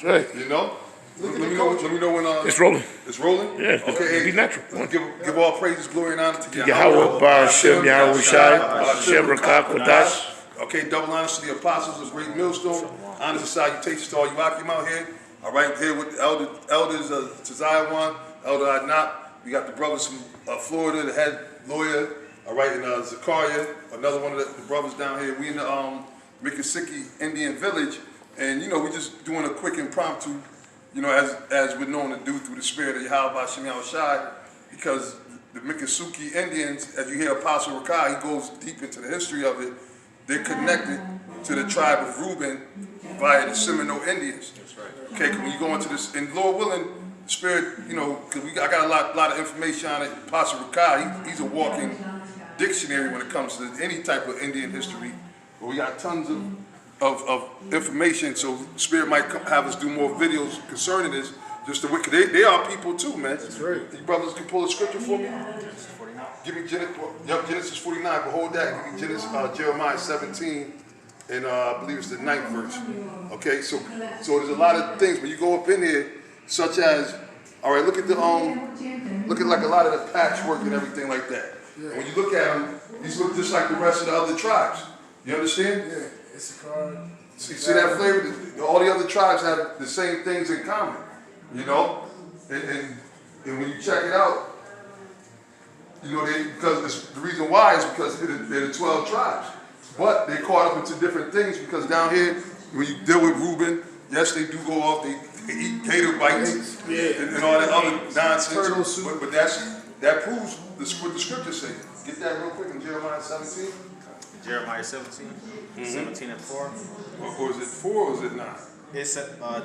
right. You know? Let me know when it's rolling. It's rolling? Yeah, okay. Be natural. Give all praises, glory, and honor to Yahweh, Bar Hashem, Yahweh Shai, Hashem Rakah Kodash. Okay, double honors to the apostles of Great Millstone. Honors and salutations to all you Akim out here. All right, here with the elders Tazaya One, Elder Adnap. We got the brothers from Florida, the head lawyer. All right, and Zakaria, another one of the brothers down here. We in the Miccosukee Indian Village, and you know we just doing a quick impromptu. You know, as we're known to do through the spirit of Yahweh Shem Shai, because the Miccosukee Indians, as you hear Apostle Rakah, he goes deep into the history of it. They're connected to the tribe of Reuben via the Seminole Indians. That's right. Okay, when you go into this, and Lord willing, the spirit, you know, because I got a lot of information on it. Apostle Rakah, he's a walking dictionary when it comes to any type of Indian history. But we got tons of information, so the Spirit might have us do more videos concerning this. Just the wicked, they are people too, man. That's right. You brothers can pull a scripture for me. Genesis 49. Give me Genesis 49. But hold that. Give me Jeremiah 17, and I believe it's the 9th verse. Okay, so there's a lot of things when you go up in here, such as, all right, look at like a lot of the patchwork and everything like that. Yeah. And when you look at them, these look just like the rest of the other tribes. You understand? Yeah. It's a card. See that flavor? All the other tribes have the same things in common, you know? And when you check it out, you know, because the reason why is because they're the 12 tribes. But they caught up into different things because down here, when you deal with Reuben, yes, they do go off, they eat gator bites and all that other nonsense. But that proves what the scriptures say. Get that real quick in Jeremiah 17. Jeremiah 17, 17 and 4. Or is it 4 or is it 9? It's 4.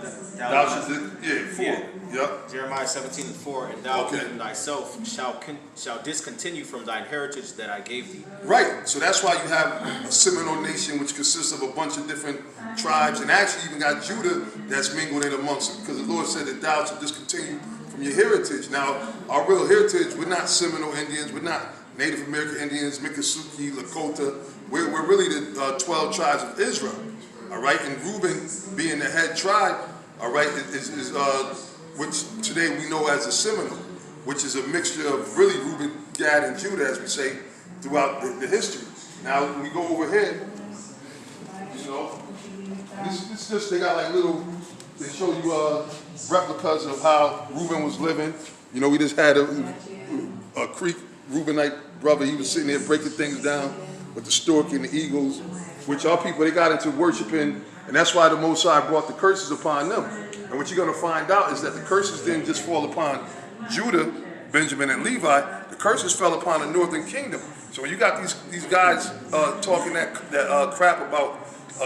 Yeah. Yep. Jeremiah 17 and 4. And thou even thyself shall discontinue from thine heritage that I gave thee. Right. So that's why you have a Seminole nation which consists of a bunch of different tribes, and actually even got Judah that's mingled in amongst them, because the Lord said that thou shalt discontinue from your heritage. Now, our real heritage, we're not Seminole Indians, we're not Native American Indians, Miccosukee, Lakota. We're really the 12 tribes of Israel, all right? And Reuben being the head tribe, all right, is which today we know as a Seminole, which is a mixture of really Reuben, Gad, and Judah, as we say, throughout the history. Now, when we go over here, you know, this just, they got like little, they show you replicas of how Reuben was living. You know, we just had a Creek Reubenite brother, he was sitting there breaking things down with the stork and the eagles, which our people, they got into worshiping, and that's why the Most High brought the curses upon them. And what you're going to find out is that the curses didn't just fall upon Judah, Benjamin, and Levi. The curses fell upon the northern kingdom. So when you got these guys talking that crap about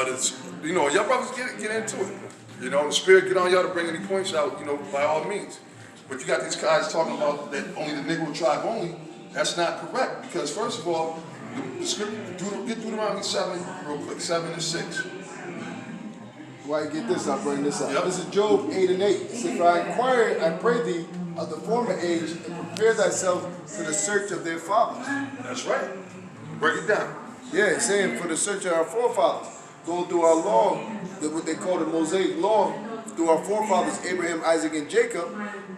this, you know, y'all brothers get into it. You know, the Spirit get on y'all to bring any points out, you know, by all means. But you got these guys talking about that only the Negro tribe only. That's not correct, because first of all, the scripture, get Deuteronomy 7 real quick, 7 and 6. Why get this? I'll bring this up. Yep. This is Job 8 and 8. It says, "For I inquire, I pray thee, of the former age, and prepare thyself to the search of their fathers." That's right. Break it down. Yeah, it's saying for the search of our forefathers. Going through our law, what they call the Mosaic law, through our forefathers, Abraham, Isaac, and Jacob,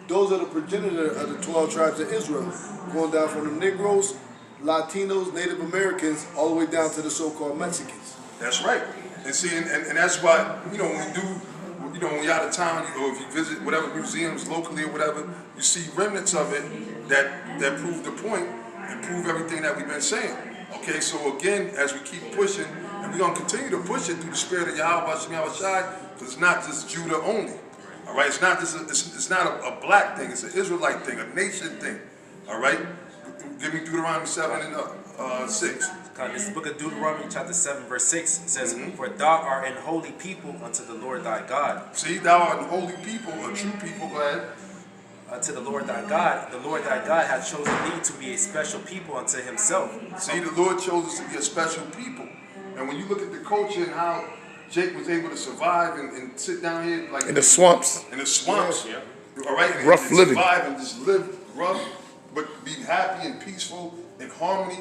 those are the progenitor of the 12 tribes of Israel. Going down from the Negroes, Latinos, Native Americans, all the way down to the so-called Mexicans. That's right. And see, and that's why, you know, when we do, you know, when you're out of town, or if you visit whatever museums locally or whatever, you see remnants of it that prove the point and prove everything that we've been saying. Okay, so again, as we keep pushing, and we're going to continue to push it through the spirit of Yahweh Shem Shai, because it's not just Judah only. All right, it's not just it's not a black thing, it's an Israelite thing, a nation thing. All right, give me Deuteronomy 7 and 6. This is the book of Deuteronomy, chapter 7, verse 6. It says, "For thou art an holy people unto the Lord thy God." See, thou art a holy people, a true people. Go ahead. Unto the Lord thy God. The Lord thy God hath chosen thee to be a special people unto himself. See, the Lord chose us to be a special people. And when you look at the culture and how Jake was able to survive and sit down here like in the swamps. In the swamps. Yeah. All right. And rough living. Survive and just live rough, but be happy and peaceful in harmony.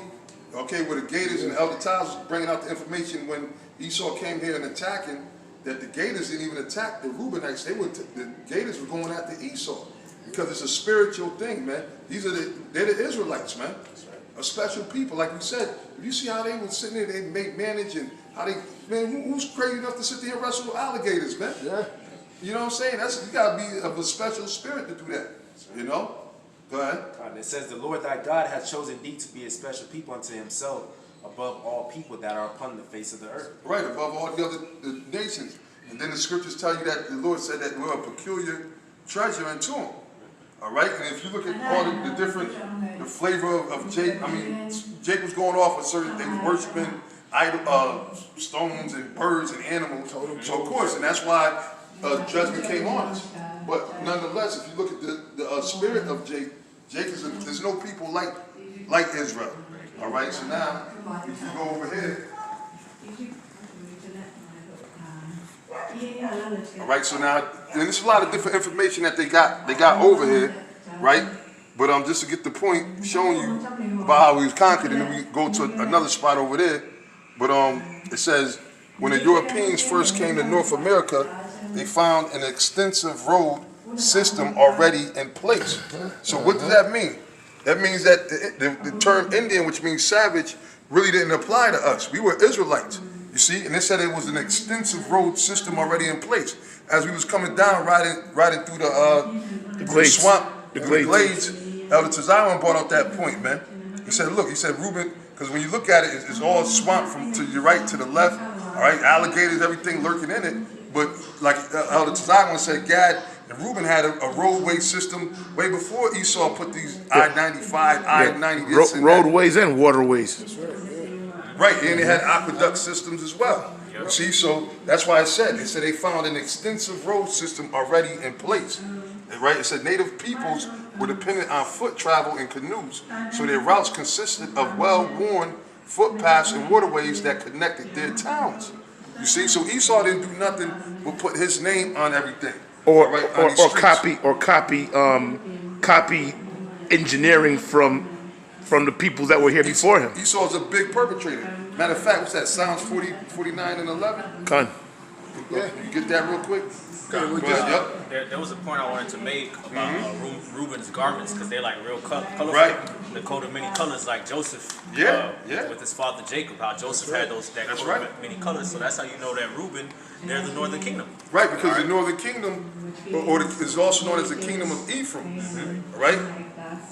Okay, with the Gators and the Elder Tiles bringing out the information when Esau came here and attacking, that the Gators didn't even attack the Reubenites. The Gators were going after Esau because it's a spiritual thing, man. They're the Israelites, man. A special people, like we said. If you see how they were sitting there, they manage and how they, man, who's crazy enough to sit there and wrestle with alligators, man? Yeah. You know what I'm saying? You gotta be of a special spirit to do that. You know? Go ahead. And it says, the Lord thy God hath chosen thee to be a special people unto himself, above all people that are upon the face of the earth. Right, above all the other nations. And then the scriptures tell you that the Lord said that we're a peculiar treasure unto him. All right, and if you look at all the different, the flavor of Jacob, I mean, Jacob's going off with certain things, worshiping stones and birds and animals. So of course, and that's why judgment came on us. But nonetheless, if you look at the spirit of Jacob, there's no people like Israel. All right, so now if you go over here. All right, so now, and there's a lot of different information that they got over here, right? But just to get the point, showing you about how he was conquered, and then we go to another spot over there. But it says, when the Europeans first came to North America, they found an extensive road system already in place. So what does that mean? That means that the term Indian, which means savage, really didn't apply to us. We were Israelites. You see, and they said it was an extensive road system already in place. As we was coming down, riding through the swamp, the glades, Elder Tazarian brought out that point, man. He said, look, he said, Reuben, because when you look at it, it's all swamp from to your right to the left, all right, alligators, everything lurking in it. But like Elder Tazarian said, Gad and Reuben had a roadway system way before Esau put these I-95, I-90, roadways and waterways. That's right. Right, and they had aqueduct systems as well. You see, so that's why they said they found an extensive road system already in place. Right, it said native peoples were dependent on foot travel and canoes, so their routes consisted of well-worn footpaths and waterways that connected their towns. You see, so Esau didn't do nothing but put his name on everything. Or copy engineering from the people that were here before him. Esau's a big perpetrator. Matter of fact, what's that? Psalms 40, 49, and 11? Con. Yeah. You get that real quick? There was a point I wanted to make about Reuben's garments, because they're like real colorful. Right. The coat of many colors, like Joseph. Yeah. With his father Jacob, how Joseph had that coat of many colors. So that's how you know that Reuben, they're the northern kingdom. Right, because the northern kingdom, is also known as the kingdom of Ephraim, right?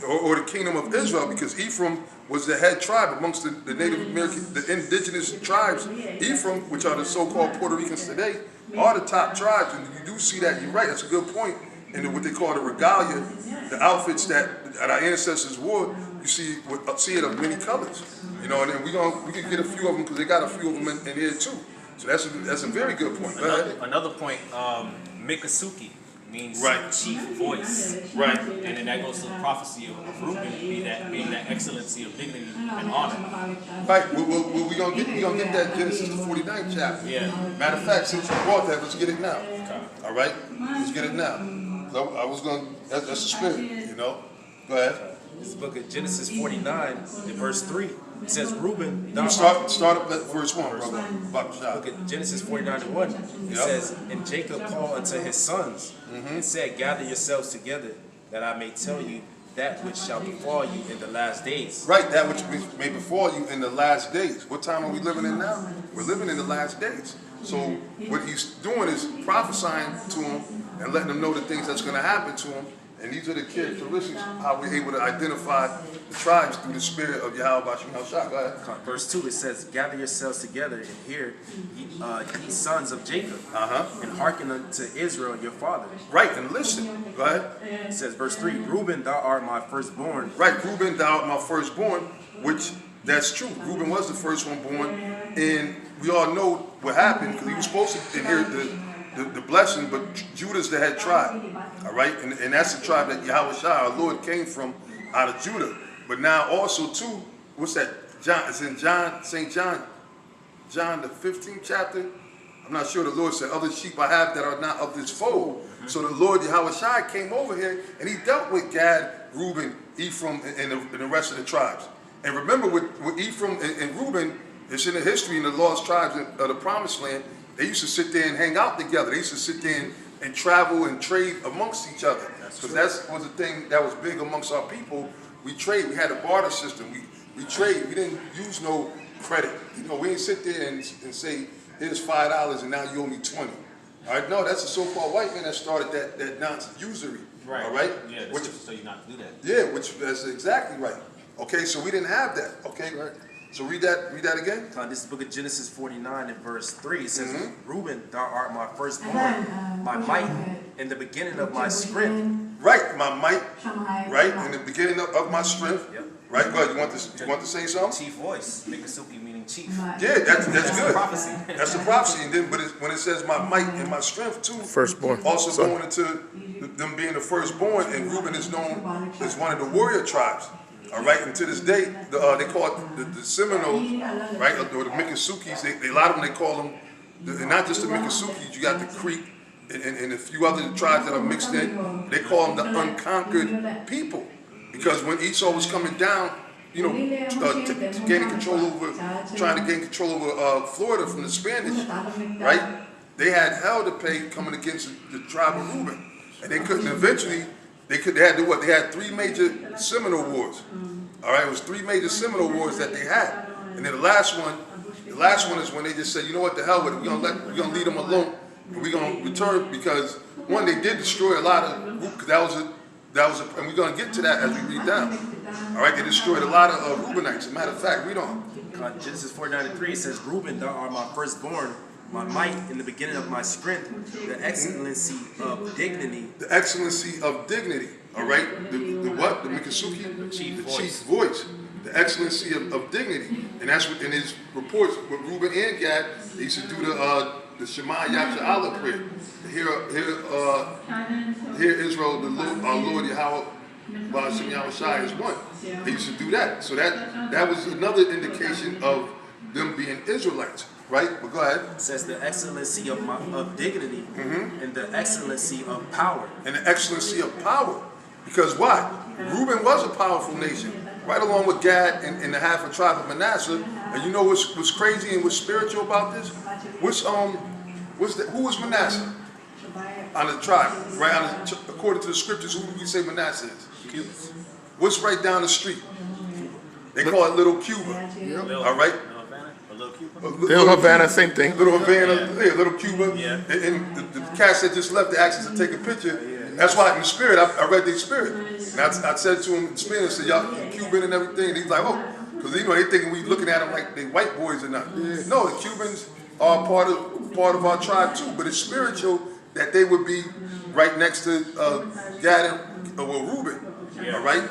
Or the kingdom of Israel, because Ephraim was the head tribe amongst the Native American, the indigenous tribes. Ephraim, which are the so-called Puerto Ricans today, are the top tribes, and you do see that. You're right. That's a good point. And what they call the regalia, the outfits that our ancestors wore, you see it of many colors. You know, and then we can get a few of them because they got a few of them in here too. So that's a very good point. Another point, Miccosukee means chief voice. Right. And then that goes to the prophecy of Reuben being that excellency of dignity and honor. Right. We're gonna get that Genesis the 49th chapter. Yeah. Matter of fact, since you brought that, let's get it now. Okay. All right. Let's get it now. So I was gonna. That's the spirit. You know. Go ahead. This book of Genesis 49, in verse 3. It says, Reuben, start up at verse 1, brother. Look at Genesis 49:1. It says, and Jacob called unto his sons, and said, gather yourselves together, that I may tell you that which shall befall you in the last days. Right, that which may befall you in the last days. What time are we living in now? We're living in the last days. So what he's doing is prophesying to them and letting them know the things that's going to happen to them. And these are the characteristics how we're able to identify the tribes through the spirit of Yahweh Bashim Hashak. Go ahead. Verse 2, it says, gather yourselves together and hear, ye sons of Jacob, and hearken unto Israel your father. Right, and listen. Go ahead. It says, verse 3, Reuben, thou art my firstborn. Right, Reuben, thou art my firstborn, which that's true. Reuben was the first one born, and we all know what happened because he was supposed to inherit the blessing, but Judah's the head tribe, all right? And that's the tribe that Yahweh Shah, our Lord, came from out of Judah. But now also, too, what's that? John, it's in St. John the 15th chapter. I'm not sure. The Lord said, other sheep I have that are not of this fold. So the Lord Yahweh Shai came over here and he dealt with Gad, Reuben, Ephraim, and the rest of the tribes. And remember with Ephraim and Reuben, it's in the history in the lost tribes of the promised land, they used to sit there and hang out together. They used to sit there and travel and trade amongst each other. Because that was the thing that was big amongst our people. We trade. We had a barter system. We trade. We didn't use no credit. You know, we didn't sit there and say, here's $5 and now you owe me 20. All right, no, that's the so-called white man that started that nonsense, usury. Right. All right. Yeah. Which, So you not to do that. yeah, that's exactly right. Okay, so we didn't have that. Okay, right. So read that again. This is the book of Genesis 49 and verse 3. It says, Reuben, thou art my firstborn, my might, in the beginning of my strength. Right, my might, right, in the beginning of my strength. Yep. Right, go ahead. You want to say something? Chief voice, Miccosukee meaning chief. Yeah, that's good. Prophecy. That's the prophecy. And then, but when it says my might and my strength too, Firstborn. also Son. going into them being the firstborn, and Reuben is known as one of the warrior tribes. All right, and to this day, they call it the Seminoles, right, or the Miccosukees. A lot of them, they call them, and not just the Miccosukee. You got the Creek and a few other tribes that are mixed in. They call them the unconquered people, because when Esau was coming down, you know, gaining control over, trying to gain control over Florida from the Spanish, right? They had hell to pay coming against the tribe of Reuben, and they couldn't. Eventually, they had to what? They had 3 major Seminole wars. All right, it was 3 major Seminole wars that they had, and then the last one is when they just said, you know what, the hell with it. We're gonna leave them alone, and we're gonna return, because one, they did destroy a lot of, because that was and we're gonna get to that as we read down. All right, they destroyed a lot of Reubenites. As a matter of fact, read on. Genesis 49:3 says, Reuben, thou art my firstborn, my might in the beginning of my strength, the excellency of dignity. The excellency of dignity. All right, the what? The Miccosukee? The chief voice. The excellency of dignity. And that's what in his reports with Reuben and Gad, they used to do the Shema Yahshua prayer. Hear Israel, the Lord, our Lord Yahweh, Yahweh is one. They used to do that. So that was another indication of them being Israelites, right? But go ahead. It says the excellency of dignity and the excellency of power. And the excellency of power. Because why? Reuben was a powerful nation, right along with Gad and the half a tribe of Manasseh. And you know what's crazy and what's spiritual about this? Who was Manasseh? On the tribe, right? According to the scriptures, who do we say Manasseh is? What's right down the street? They call it Little Cuba. All right? Little Havana, same thing. Little Havana, yeah, Little Cuba. Yeah. And the cats that just left, they asked us to take a picture. That's why in the spirit, I read their spirit. And I said to him in Spanish, I said, y'all Cuban and everything. And he's like, oh, because you know, they thinking we looking at them like they white boys or not. No, the Cubans are part of our tribe too, but it's spiritual that they would be right next to Gad and Reuben. Yeah. All right?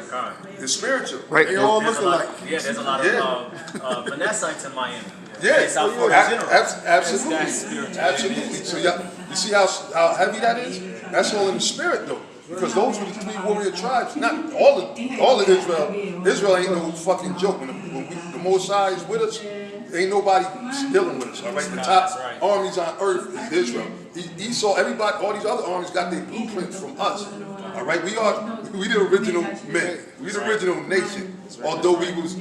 It's spiritual. Right. They all look alike. There's a lot of Manassites in Miami. Yeah, South Florida in general. absolutely. That's spiritual. Absolutely. So you see how heavy that is? That's all in the spirit though. Because those were the 3 warrior tribes. Not all of Israel. Israel ain't no fucking joke. When the Mosai is with us, ain't nobody dealing with us. All right. The top armies on earth is Israel. Esau, everybody, all these other armies got their blueprints from us. All right. We the original men. We the original nation. Although we was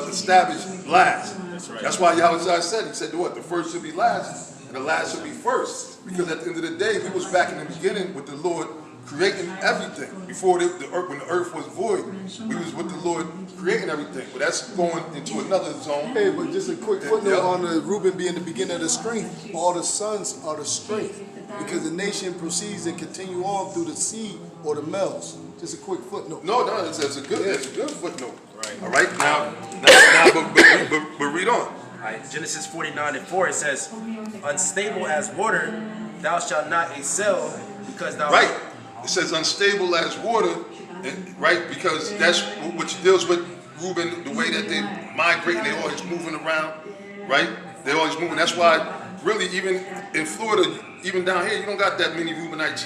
established last. That's why Yahweh said, he said, what? The first should be last, and the last should be first. Because at the end of the day, we was back in the beginning with the Lord creating everything. Before when the earth was void, we was with the Lord creating everything. But that's going into another zone. Hey, but just a quick footnote on the Reuben being the beginning of the strength. All the sons are the strength, because the nation proceeds and continue on through the seed or the males. Just a quick footnote. No, that's a good footnote. Right. All right, now but read on. All right, Genesis 49:4, it says, unstable as water, thou shalt not excel, because thou... Right. It says unstable as water, right? Because that's which deals with Reuben, the way that they migrate, and they always moving around, right? They're always moving. That's why, really, even in Florida, even down here, you don't got that many Reubenites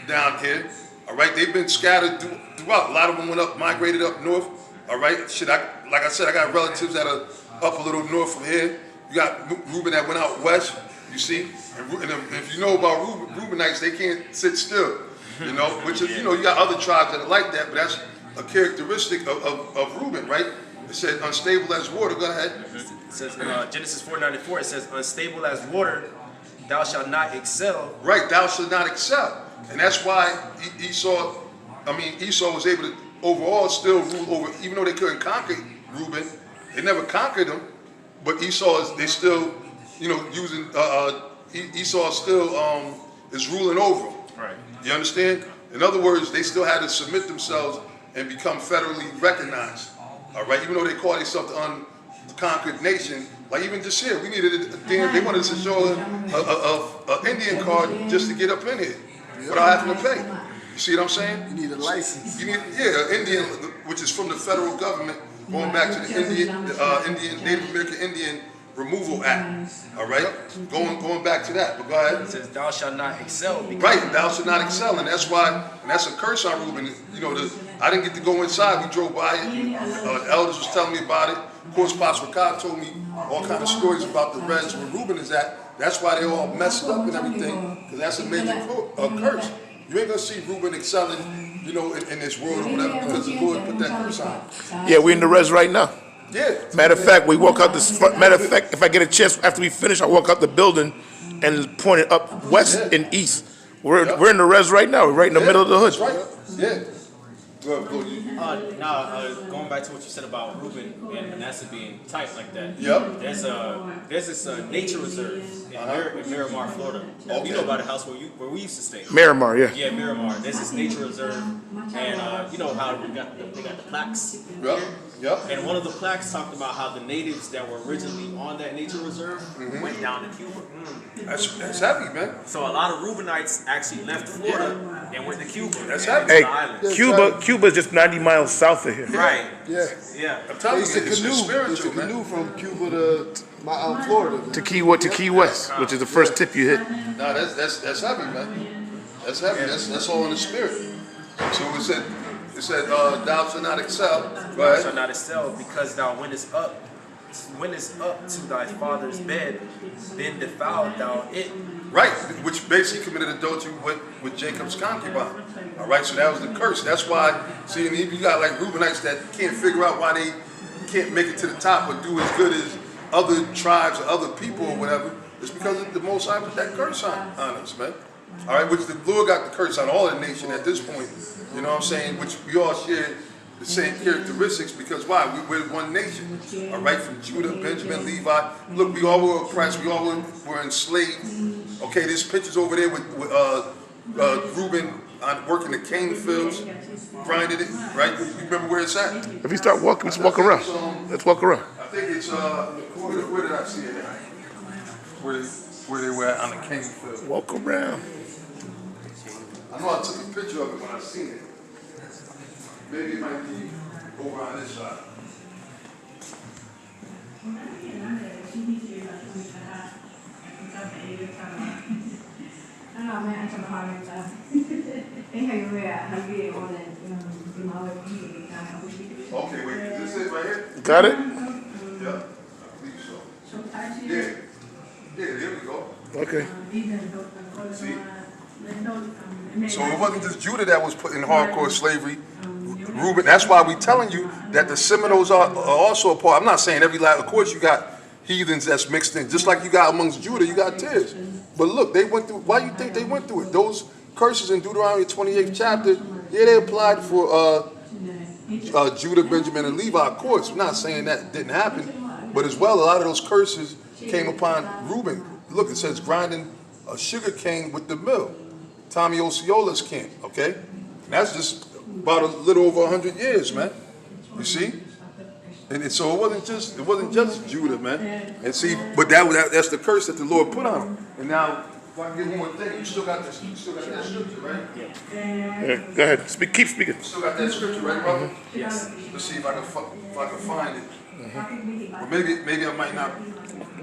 down here. All right, they've been scattered throughout. A lot of them went up, migrated up north. All right, like I said, I got relatives that are up a little north from here. You got Reuben that went out west. You see, and if you know about Reubenites, they can't sit still. You know, which is, you know, you got other tribes that are like that, but that's a characteristic of Reuben, right? It said unstable as water. Go ahead. It says Genesis 4:94. It says unstable as water, thou shalt not excel. Right, thou shalt not excel. And that's why Esau was able to overall still rule over, even though they couldn't conquer Reuben, they never conquered him, but they still, using, Esau still is ruling over them. Right. You understand? In other words, they still had to submit themselves and become federally recognized. All right, even though they call themselves the unconquered nation, like even just here, we needed they wanted us to show an Indian card just to get up in here without having to pay. You see what I'm saying? You need a license. You need, Indian, which is from the federal government, going back to the Native American Indian Removal Act. All right, going back to that. But go ahead. It says, thou shalt not excel. Right, thou shalt not excel, and that's why, and that's a curse on Reuben. I didn't get to go inside. We drove by it. The elders was telling me about it. Of course, Pastor Ricard told me all kind of stories about the reds where Reuben is at. That's why they're all messed up and everything, because that's a major curse. You ain't gonna see Reuben excelling, in this world or whatever, because the Lord put that curse on him. Yeah, we're in the res right now. Yeah. Matter of fact, we walk out this. Matter of fact, if I get a chance after we finish, I walk out the building and point it up west and east. We're in the res right now. We're right in the middle of the hood. That's right. Yeah. Go. Going back to what you said about Reuben and Manasseh being tight like that. Yep. There's this nature reserve in Miramar, Florida. Okay. You know about a house where we used to stay. Miramar, yeah. Yeah, Miramar. There's this nature reserve, and you know how they got the plaques. Yep. And one of the plaques talked about how the natives that were originally on that nature reserve went down to Cuba. That's heavy, man. So a lot of Reubenites actually left Florida and went to Cuba. That's and heavy. Hey, to the islands. Cuba is just 90 miles south of here. Right. Yeah. Yeah. I'm telling you, It's a it's canoe. It's a spiritual, man. canoe from Cuba to Florida. To Key West, which is the first tip you hit. No, that's heavy, man. That's heavy. That's all in the spirit. So it said, thou shalt not excel. Go Thou ahead. shalt not excel, because thou wentest up to thy father's bed, then defiled thou it. Right, which basically committed adultery with Jacob's concubine. All right, so that was the curse. That's why, see, and you got like Reubenites that can't figure out why they can't make it to the top or do as good as other tribes or other people or whatever. It's because the Most High put that curse on us, man. All right, which the Lord got the curse on all the nation at this point. You know what I'm saying? Which we all share the same characteristics, because why? We're one nation. All right, from Judah, Benjamin, Levi. Look, we all were oppressed. We all were enslaved. Okay, there's pictures over there with Reuben working the cane fields, grinding it. Right? You remember where it's at? If you start walking, let's walk around. Let's walk around. I think it's where did I see it at? Where they were at on the cane field. Walk around. I know I took a picture of it when I seen it. Maybe it might be over on this side. Okay, wait, is this it right here? Got it? Yeah, I believe so. Yeah, there we go. Okay. See? So it wasn't just Judah that was put in hardcore slavery. Reuben, that's why we're telling you that the Seminoles are also a part. I'm not saying every last, of course you got heathens that's mixed in. Just like you got amongst Judah, you got tares. But look, they went through, why do you think they went through it? Those curses in Deuteronomy 28th chapter, yeah, they applied for Judah, Benjamin, and Levi, of course. I'm not saying that didn't happen. But as well, a lot of those curses came upon Reuben. Look, it says grinding a sugar cane with the mill. Tommy Osceola's camp, okay? And that's just about a little over 100 years, man. You see? And so it wasn't just Judah, man. And see, but that's the curse that the Lord put on him. And now, if I can get one more thing, you still got that scripture, right? Yeah, go ahead. Keep speaking. You still got that scripture, right, brother? Yes. Let's see if I can find it. Or maybe I might not.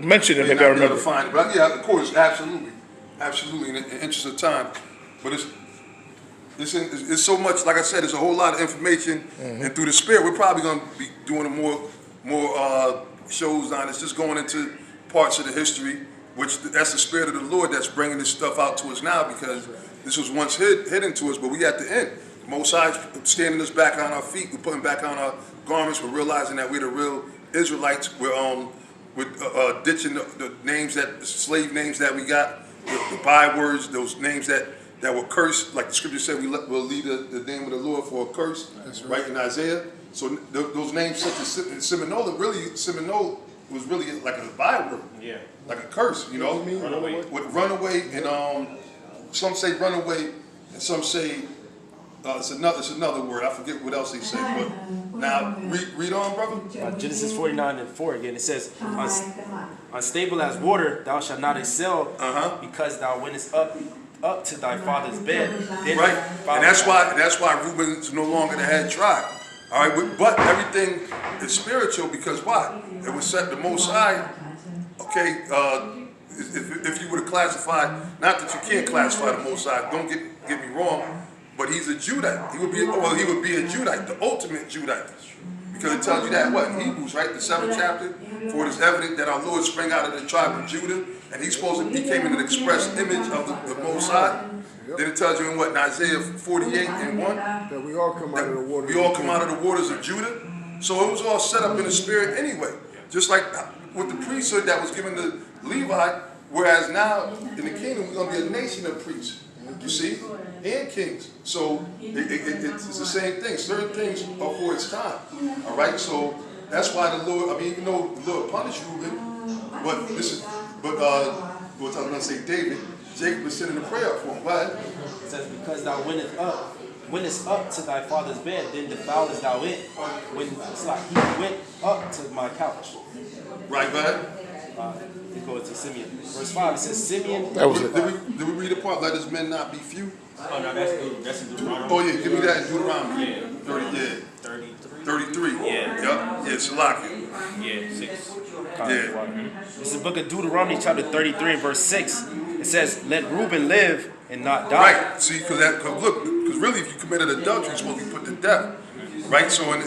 Mention it, May maybe I not be able remember. to find it, but yeah, of course, absolutely, in the interest of time. But it's so much. Like I said, there's a whole lot of information, and through the Spirit, we're probably going to be doing more shows on. It's just going into parts of the history, which that's the Spirit of the Lord that's bringing this stuff out to us now, because this was once hidden to us, but we at the end. The Most High standing us back on our feet. We're putting back on our garments. We're realizing that we're the real Israelites. We're ditching the names, the slave names that we got, the bywords, those names that were cursed, like the scripture said, we'll leave the name of the Lord for a curse, right, in Isaiah. So those names such as Seminole was really like a byword, like a curse, you know. Runaway. With runaway, and some say runaway, and some say it's another word. I forget what else they say. But now read on, brother. Genesis 49:4 again. It says, "Unstable as water, thou shalt not excel, because thou wentest up to thy father's bed." Then Right, and that's why Reuben is no longer the head tribe. All right, but everything is spiritual because why? It was set the Most High. Okay, if you were to classify, not that you can't classify the Most High, don't get me wrong, but he's a Judite. He would be a Judite, the ultimate Judite, because it tells you that what in Hebrews, right, the 7th chapter, for it is evident that our Lord sprang out of the tribe of Judah, and he came in an express image of the Most High. Then it tells you in Isaiah 48:1, That we all come out of the water. we all come out of the waters of Judah. So it was all set up in the spirit anyway. Just like with the priesthood that was given to Levi, whereas now in the kingdom we're going to be a nation of priests, you see, and kings. So it's the same thing. Certain things are for its time. All right, so that's why the Lord, even though the Lord punished Reuben, what was I going to say, David, Jacob was sending a prayer for him. Why? it says, "Because thou wentest up to thy father's bed, then defilest thou it." When it's like he went up to my couch. Right, go ahead. It goes to Simeon. Verse 5, it says, Simeon. That was it. Did we read the part, let his men not be few? Oh no, that's in Deuteronomy. Oh yeah, give me that in Deuteronomy. Yeah. 33. 33. Yeah. Yup. Yeah, Shalaki. Yeah, 6. Yeah. It's the book of Deuteronomy, chapter 33, and verse 6. It says, "Let Reuben live and not die." Right. See, because really, if you committed adultery, you're supposed to be put to death. Right. So, and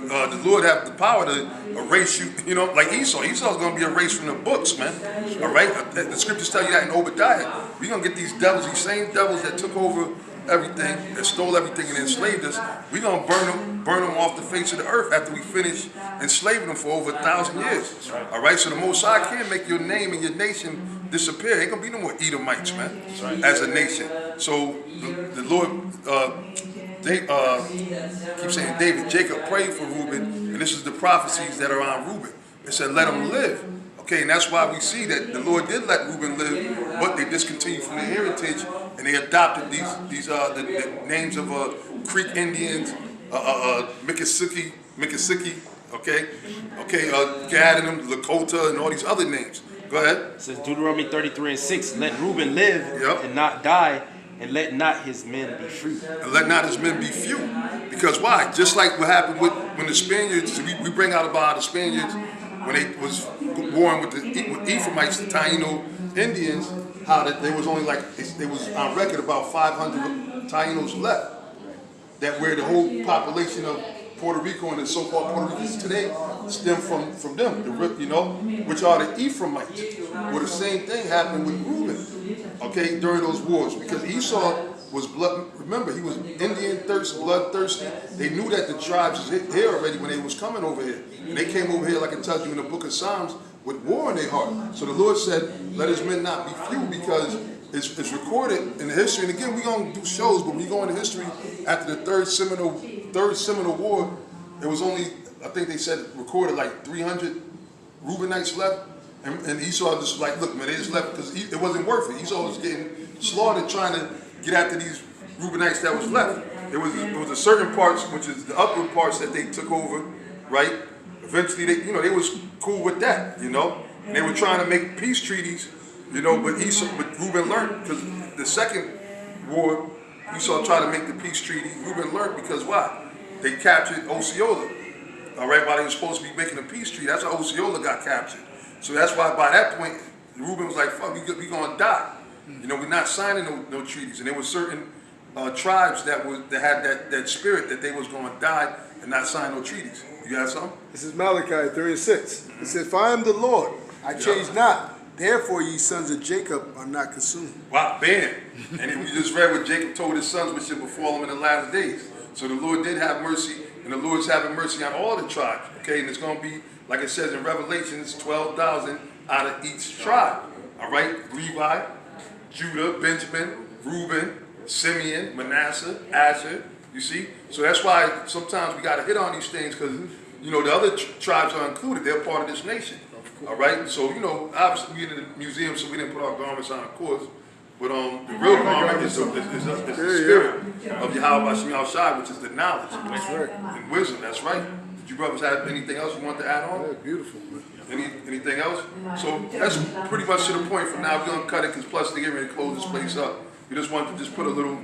the Lord have the power to erase you. You know, like Esau. Esau's going to be erased from the books, man. All right. The scriptures tell you that in Obadiah. We're going to get these devils, these same devils that took over everything, that stole everything and enslaved us. We're going to burn them off the face of the earth after we finish enslaving them for over 1,000 years. All right. So the Most High can't make your name and your nation disappear. Ain't gonna be no more Edomites, man, as a nation. So the Lord, keep saying David, Jacob prayed for Reuben, and this is the prophecies that are on Reuben. It said, let him live. Okay, and that's why we see that the Lord did let Reuben live, but they discontinued from their heritage, and they adopted the names of Creek Indians, Miccosukee, okay, Gaddim, Lakota, and all these other names. Go ahead. It says Deuteronomy 33 and 6, "Let Reuben live and not die, and let not his men be free." And let not his men be few. Because why? Just like what happened when the Spaniards, we bring out about the Spaniards, when they was warring with the Ephraimites, the Taino Indians, how that there was only there was on record about 500 Tainos left. That where the whole population of Puerto Rico and the so-called Puerto Ricans today stem from them, which are the Ephraimites. Well, the same thing happened with Reuben, okay, during those wars, because Esau was remember, he was Indian bloodthirsty. They knew that the tribes was here already when they was coming over here. And they came over here, like it tells you in the book of Psalms, with war in their heart. So the Lord said, let his men not be few, because it's recorded in the history. And again, we're going to do shows, but when you go into history, after the third Seminole War, there was only, I think they said, recorded like 300 Reubenites left. And Esau just like, look, man, they just left because it wasn't worth it. Esau was getting slaughtered trying to get after these Reubenites that was left. It was a certain parts, which is the upward parts that they took over, right? Eventually, they was cool with that, and they were trying to make peace treaties, but Reuben learned, because the second war, Esau tried to make the peace treaty. Reuben learned because why? They captured Osceola, all right, while they were supposed to be making a peace treaty. That's how Osceola got captured. So that's why by that point, Reuben was like, fuck, we gonna die. We're not signing no treaties. And there were certain tribes that had that spirit that they was gonna die and not sign no treaties. You have something? This is Malachi 3:6. It says, "For I am the Lord, I change not. Therefore ye sons of Jacob are not consumed." Wow, bam. And then we just read what Jacob told his sons, which should befall him in the last days. So the Lord did have mercy, and the Lord's having mercy on all the tribes. Okay, and it's going to be, like it says in Revelations, 12,000 out of each tribe. All right, Levi, Judah, Benjamin, Reuben, Simeon, Manasseh, Asher. You see? So that's why sometimes we got to hit on these things because, you know, the other tribes are included. They're part of this nation. All right? So, you know, obviously we're in the museum, so we didn't put our garments on, of course. But the real garment is the spirit of Yahweh Hashem Yahushua, which is the knowledge and wisdom. That's right. Did you brothers have anything else you want to add on? Yeah, beautiful, man. Anything else? So that's pretty much to the point for now. We're going to cut it because plus they're getting ready to close this place up. We just wanted to just put a little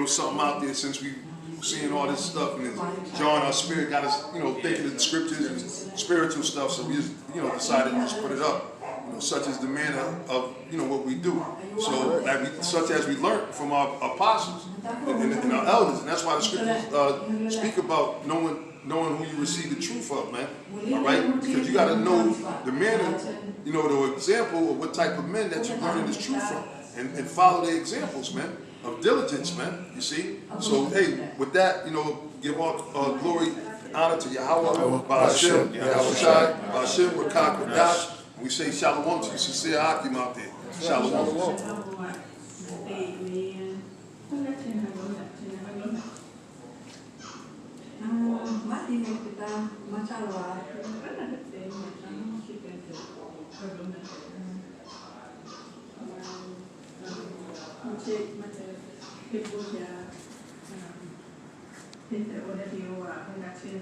something out there since we seeing all this stuff and it's drawing our spirit, got us, you know, thinking of the scriptures and spiritual stuff. So we just, you know, decided to just put it up. You know, such as the manner of, you know, what we do. So, such as we learned from our apostles and our elders. And that's why the scriptures speak about knowing who you receive the truth of, man. All right? Because you got to know the manner, you know, the example of what type of men that you're learning this truth from. And follow their examples, man, of diligence, man. You see? So, hey, with that, you know, give all glory, honor to Yahweh, Ba'ashem, Yahushai, Ba'ashem, Rakak, Radash. We say shalom to you, sincere Hakim out there. Shalom. Gente, ora Dio, una cena,